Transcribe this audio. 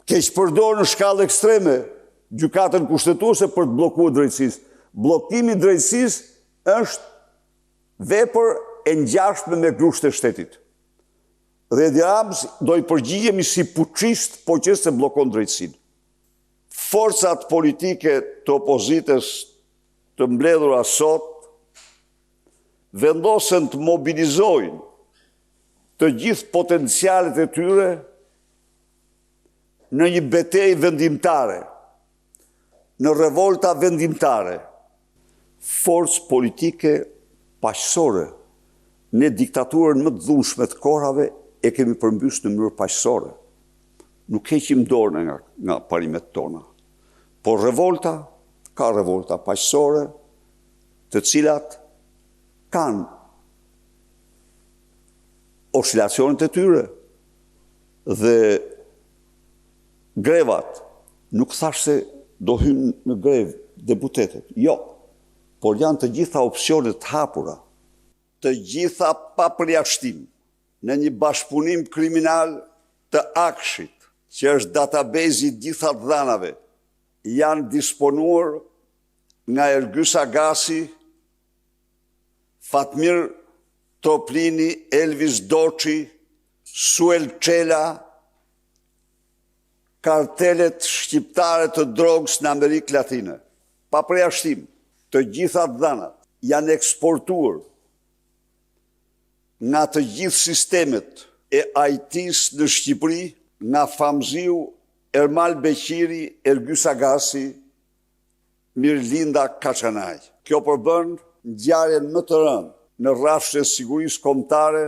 keq përdor në shkallë ekstreme gjykatën kushtetuese për të bllokuar drejtësisë. Bllokimi i drejtësisë është vepër e ngjashme me grusht e shtetit. Dhe Edi Rama do i përgjigjemi si puçist, po që se bllokon drejtësinë. Forcat politike të opozitës të mbledhura sot vendosen të mobilizojnë të gjithë potencialet e tyre në një betejë vendimtare, në revolta vendimtare, forcë politike paqësore. Ne diktaturën më të dhunshme të kohërave e kemi përmbys në mënyrë paqësore. Nuk heqim dorën nga parimet tona. Por revolta, ka revolta paqësore, të cilat kanë oscilacionet e tyre dhe grevat. Nuk thash se do hynë në grevë deputetet, jo, por janë të gjitha opsionet hapura, të gjitha pa përjashtim, në një bashkëpunim kriminal të Akshit, që është database i gjitha dhanave, janë disponuar nga Ergys Agasi, Fatmir Toplini, Elvis Doçi, Suel Çela, kartelet shqiptare të drogës në Amerikë Latine. Pa përjashtim, të gjitha dhanat janë eksportuar nga të gjithë sistemet e IT-s në Shqipëri, nga famziu Ermal Beqiri, Ergys Agasi, Mirlinda Kaçanaj. Kjo përbën ngjarjen më të rëndë në rrafshin e sigurisë kombëtare